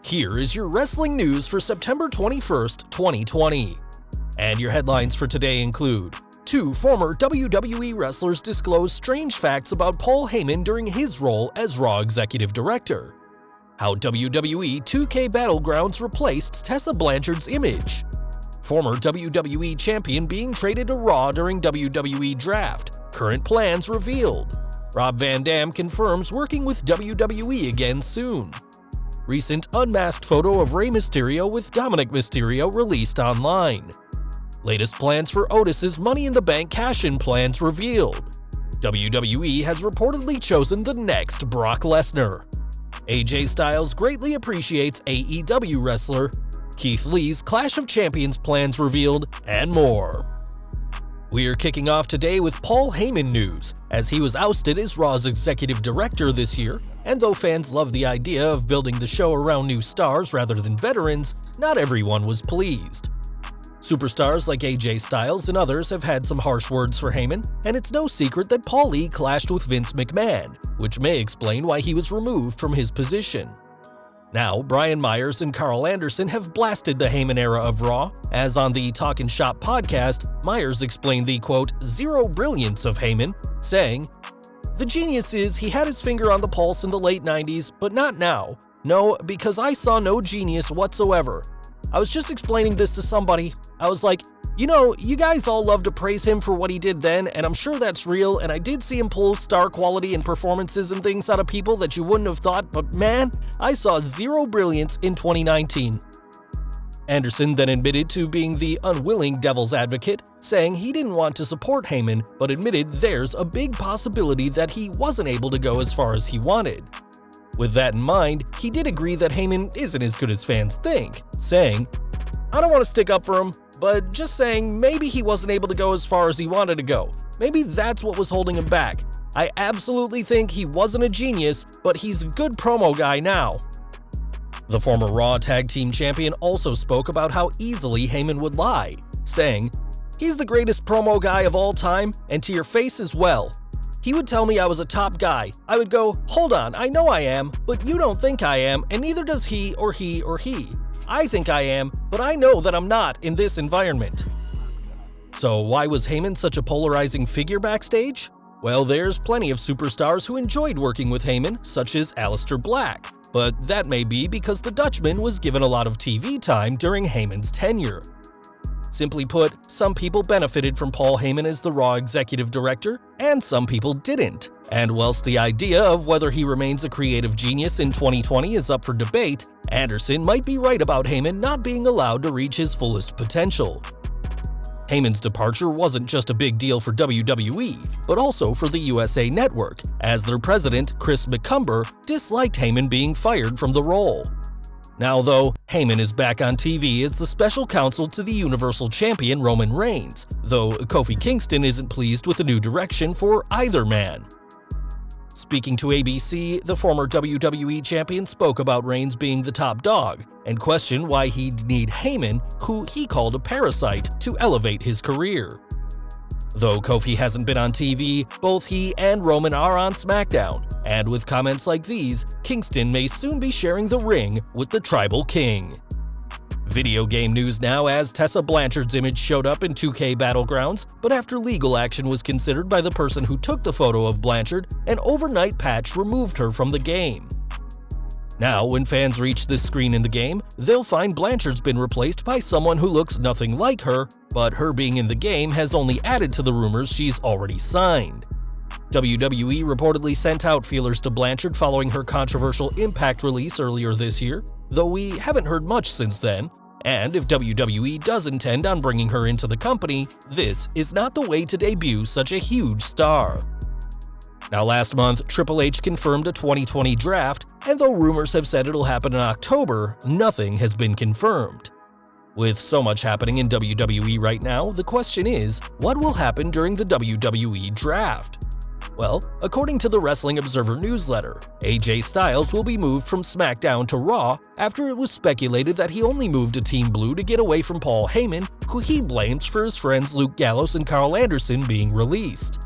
Here is your wrestling news for September 21st, 2020. And your headlines for today include: 2 former WWE wrestlers disclose strange facts about Paul Heyman during his role as Raw Executive Director. How WWE 2K Battlegrounds replaced Tessa Blanchard's image. Former WWE Champion being traded to Raw during WWE Draft. Current plans revealed. Rob Van Dam confirms working with WWE again soon. Recent unmasked photo of Rey Mysterio with Dominik Mysterio released online. Latest plans for Otis's Money in the Bank cash-in plans revealed. WWE has reportedly chosen the next Brock Lesnar. AJ Styles greatly appreciates AEW wrestler. Keith Lee's Clash of Champions plans revealed, and more. We're kicking off today with Paul Heyman news, as he was ousted as Raw's executive director this year, and though fans love the idea of building the show around new stars rather than veterans, not everyone was pleased. Superstars like AJ Styles and others have had some harsh words for Heyman, and it's no secret that Paul Lee clashed with Vince McMahon, which may explain why he was removed from his position. Now, Brian Myers and Carl Anderson have blasted the Heyman era of Raw, as on the Talkin' Shop podcast, Myers explained the quote, "zero brilliance" of Heyman, saying, "The genius is he had his finger on the pulse in the late 90s, but not now. No, because I saw no genius whatsoever. I was just explaining this to somebody. I was like, you know, you guys all love to praise him for what he did then, and I'm sure that's real, and I did see him pull star quality and performances and things out of people that you wouldn't have thought, but man, I saw zero brilliance in 2019. Anderson then admitted to being the unwilling devil's advocate, saying he didn't want to support Heyman, but admitted there's a big possibility that he wasn't able to go as far as he wanted. With that in mind, he did agree that Heyman isn't as good as fans think, saying, "I don't want to stick up for him, but just saying maybe he wasn't able to go as far as he wanted to go. Maybe that's what was holding him back. I absolutely think he wasn't a genius, but he's a good promo guy now." The former Raw Tag Team Champion also spoke about how easily Heyman would lie, saying, "He's the greatest promo guy of all time, and to your face as well. He would tell me I was a top guy. I would go, hold on, I know I am, but you don't think I am, and neither does he or he or he. I think I am, but I know that I'm not in this environment." So why was Heyman such a polarizing figure backstage? Well, there's plenty of superstars who enjoyed working with Heyman, such as Aleister Black, but that may be because the Dutchman was given a lot of TV time during Heyman's tenure. Simply put, some people benefited from Paul Heyman as the Raw executive director, and some people didn't. And whilst the idea of whether he remains a creative genius in 2020 is up for debate, Anderson might be right about Heyman not being allowed to reach his fullest potential. Heyman's departure wasn't just a big deal for WWE, but also for the USA Network, as their president, Chris McCumber, disliked Heyman being fired from the role. Now though, Heyman is back on TV as the special counsel to the Universal Champion Roman Reigns, though Kofi Kingston isn't pleased with the new direction for either man. Speaking to ABC, the former WWE Champion spoke about Reigns being the top dog, and questioned why he'd need Heyman, who he called a parasite, to elevate his career. Though Kofi hasn't been on TV, both he and Roman are on SmackDown, and with comments like these, Kingston may soon be sharing the ring with the Tribal King. Video game news now, as Tessa Blanchard's image showed up in 2K Battlegrounds, but after legal action was considered by the person who took the photo of Blanchard, an overnight patch removed her from the game. Now, when fans reach this screen in the game, they'll find Blanchard's been replaced by someone who looks nothing like her, but her being in the game has only added to the rumors she's already signed. WWE reportedly sent out feelers to Blanchard following her controversial Impact release earlier this year, though we haven't heard much since then, and if WWE does intend on bringing her into the company, this is not the way to debut such a huge star. Now last month, Triple H confirmed a 2020 draft, and though rumors have said it'll happen in October, nothing has been confirmed. With so much happening in WWE right now, the question is, what will happen during the WWE draft? Well, according to the Wrestling Observer newsletter, AJ Styles will be moved from SmackDown to Raw after it was speculated that he only moved to Team Blue to get away from Paul Heyman, who he blames for his friends Luke Gallows and Carl Anderson being released.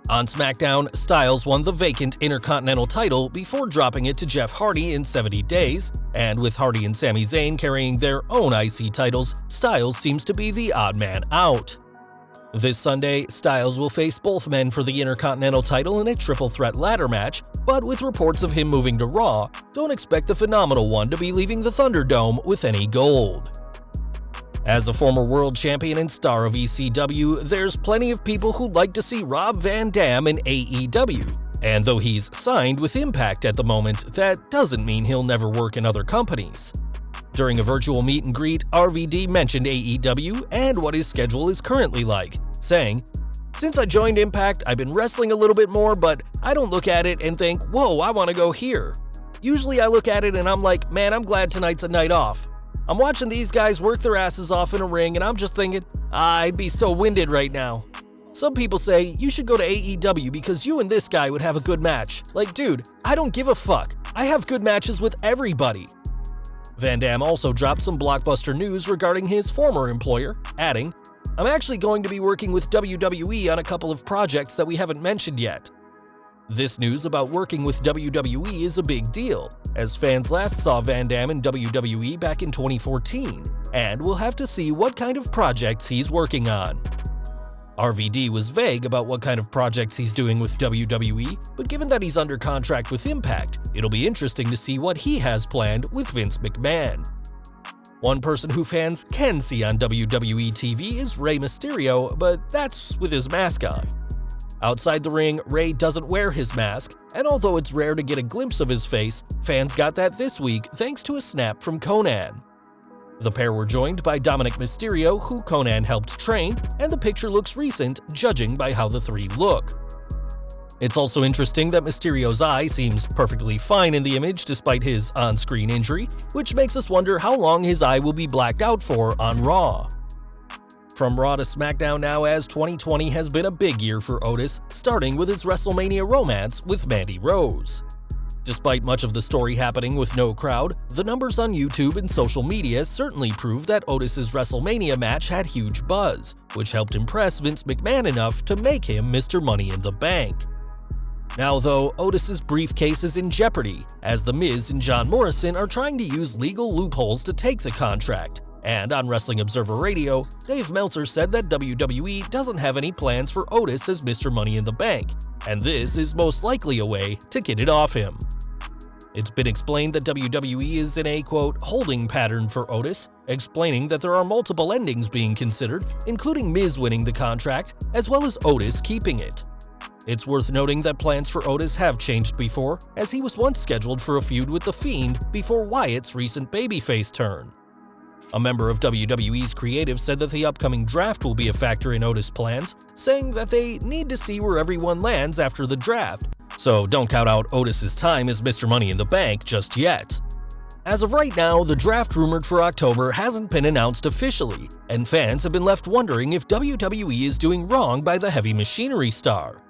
On SmackDown, Styles won the vacant Intercontinental title before dropping it to Jeff Hardy in 70 days, and with Hardy and Sami Zayn carrying their own IC titles, Styles seems to be the odd man out. This Sunday, Styles will face both men for the Intercontinental title in a triple threat ladder match, but with reports of him moving to Raw, don't expect the Phenomenal One to be leaving the Thunderdome with any gold. As a former world champion and star of ECW, there's plenty of people who'd like to see Rob Van Dam in AEW, and though he's signed with Impact at the moment, that doesn't mean he'll never work in other companies. During a virtual meet and greet, RVD mentioned AEW and what his schedule is currently like, saying, "Since I joined Impact, I've been wrestling a little bit more, but I don't look at it and think, whoa, I want to go here. Usually I look at it and I'm like, man, I'm glad tonight's a night off. I'm watching these guys work their asses off in a ring and I'm just thinking, I'd be so winded right now. Some people say, you should go to AEW because you and this guy would have a good match. Like, dude, I don't give a fuck. I have good matches with everybody." Van Dam also dropped some blockbuster news regarding his former employer, adding, "I'm actually going to be working with WWE on a couple of projects that we haven't mentioned yet." This news about working with WWE is a big deal, as fans last saw Van Dam in WWE back in 2014, and we'll have to see what kind of projects he's working on. RVD was vague about what kind of projects he's doing with WWE, but given that he's under contract with Impact, it'll be interesting to see what he has planned with Vince McMahon. One person who fans can see on WWE TV is Rey Mysterio, but that's with his mask on. Outside the ring, Rey doesn't wear his mask, and although it's rare to get a glimpse of his face, fans got that this week thanks to a snap from Conan. The pair were joined by Dominik Mysterio, who Conan helped train, and the picture looks recent, judging by how the three look. It's also interesting that Mysterio's eye seems perfectly fine in the image despite his on-screen injury, which makes us wonder how long his eye will be blacked out for on Raw. From Raw to SmackDown now, as 2020 has been a big year for Otis, starting with his WrestleMania romance with Mandy Rose. Despite much of the story happening with no crowd, the numbers on YouTube and social media certainly prove that Otis's WrestleMania match had huge buzz, which helped impress Vince McMahon enough to make him Mr. Money in the Bank. Now though, Otis's briefcase is in jeopardy, as The Miz and John Morrison are trying to use legal loopholes to take the contract, and on Wrestling Observer Radio, Dave Meltzer said that WWE doesn't have any plans for Otis as Mr. Money in the Bank, and this is most likely a way to get it off him. It's been explained that WWE is in a, quote, holding pattern for Otis, explaining that there are multiple endings being considered, including Miz winning the contract, as well as Otis keeping it. It's worth noting that plans for Otis have changed before, as he was once scheduled for a feud with The Fiend before Wyatt's recent babyface turn. A member of WWE's creative said that the upcoming draft will be a factor in Otis' plans, saying that they need to see where everyone lands after the draft, so don't count out Otis' time as Mr. Money in the Bank just yet. As of right now, the draft rumored for October hasn't been announced officially, and fans have been left wondering if WWE is doing wrong by the Heavy Machinery star.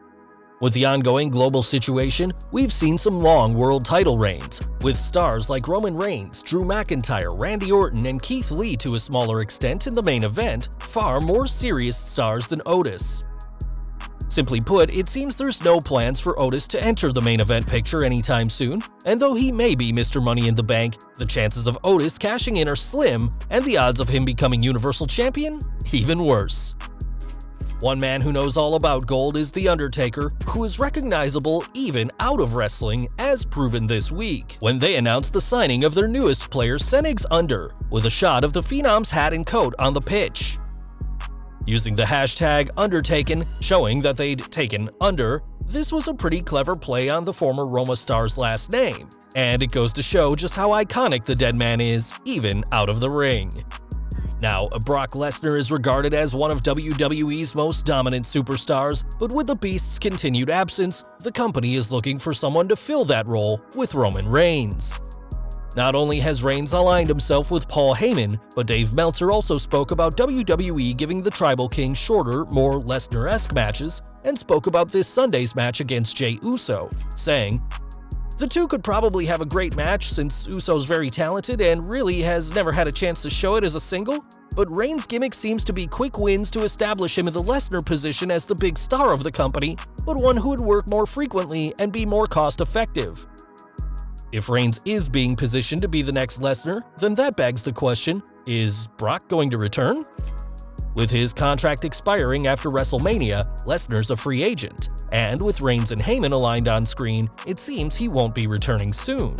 With the ongoing global situation, we've seen some long world title reigns, with stars like Roman Reigns, Drew McIntyre, Randy Orton, and Keith Lee to a smaller extent in the main event, far more serious stars than Otis. Simply put, it seems there's no plans for Otis to enter the main event picture anytime soon, and though he may be Mr. Money in the Bank, the chances of Otis cashing in are slim, and the odds of him becoming Universal Champion? Even worse. One man who knows all about gold is The Undertaker, who is recognizable even out of wrestling, as proven this week, when they announced the signing of their newest player, Senig's Under, with a shot of the Phenom's hat and coat on the pitch. Using the hashtag Undertaken, showing that they'd taken under, this was a pretty clever play on the former Roma star's last name, and it goes to show just how iconic the dead man is, even out of the ring. Now, Brock Lesnar is regarded as one of WWE's most dominant superstars, but with the Beast's continued absence, the company is looking for someone to fill that role with Roman Reigns. Not only has Reigns aligned himself with Paul Heyman, but Dave Meltzer also spoke about WWE giving the Tribal King shorter, more Lesnar-esque matches, and spoke about this Sunday's match against Jey Uso, saying, The two could probably have a great match since Uso's very talented and really has never had a chance to show it as a single, but Reigns' gimmick seems to be quick wins to establish him in the Lesnar position as the big star of the company, but one who would work more frequently and be more cost-effective. If Reigns is being positioned to be the next Lesnar, then that begs the question, is Brock going to return? With his contract expiring after WrestleMania, Lesnar's a free agent, and with Reigns and Heyman aligned on screen, it seems he won't be returning soon.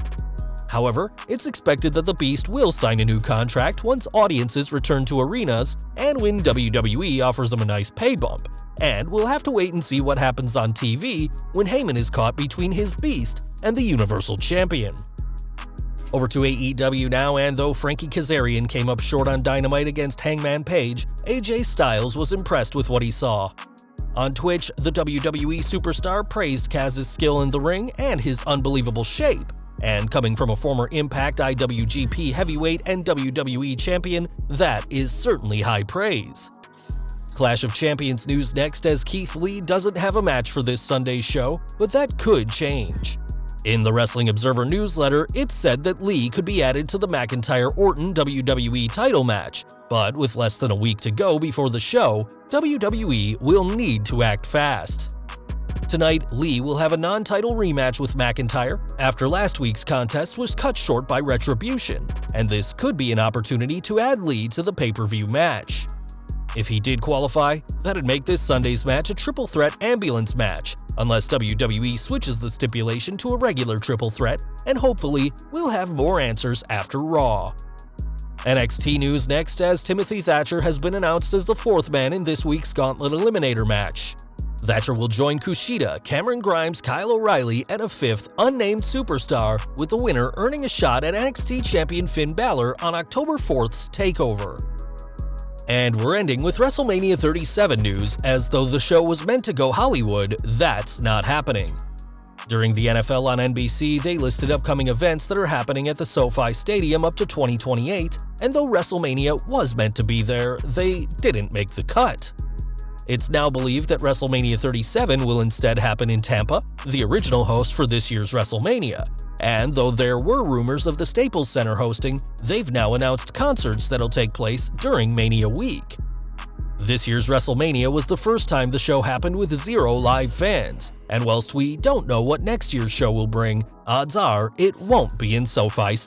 However, it's expected that the Beast will sign a new contract once audiences return to arenas and when WWE offers him a nice pay bump, and we'll have to wait and see what happens on TV when Heyman is caught between his Beast and the Universal Champion. Over to AEW now, and though Frankie Kazarian came up short on Dynamite against Hangman Page, AJ Styles was impressed with what he saw. On Twitch, the WWE superstar praised Kaz's skill in the ring and his unbelievable shape, and coming from a former Impact IWGP Heavyweight and WWE Champion, that is certainly high praise. Clash of Champions news next, as Keith Lee doesn't have a match for this Sunday's show, but that could change. In the Wrestling Observer newsletter, it said that Lee could be added to the McIntyre-Orton WWE title match, but with less than a week to go before the show, WWE will need to act fast. Tonight, Lee will have a non-title rematch with McIntyre after last week's contest was cut short by Retribution, and this could be an opportunity to add Lee to the pay-per-view match. If he did qualify, that'd make this Sunday's match a triple threat ambulance match, unless WWE switches the stipulation to a regular triple threat, and hopefully we'll have more answers after Raw. NXT news next, as Timothy Thatcher has been announced as the fourth man in this week's Gauntlet Eliminator match. Thatcher will join Kushida, Cameron Grimes, Kyle O'Reilly, and a fifth, unnamed superstar, with the winner earning a shot at NXT champion Finn Balor on October 4th's TakeOver. And we're ending with WrestleMania 37 news, as though the show was meant to go Hollywood, that's not happening. During the NFL on NBC, they listed upcoming events that are happening at the SoFi Stadium up to 2028, and though WrestleMania was meant to be there, they didn't make the cut. It's now believed that WrestleMania 37 will instead happen in Tampa, the original host for this year's WrestleMania. And though there were rumors of the Staples Center hosting, they've now announced concerts that'll take place during Mania Week. This year's WrestleMania was the first time the show happened with 0 live fans, and whilst we don't know what next year's show will bring, odds are it won't be in SoFi Stadium.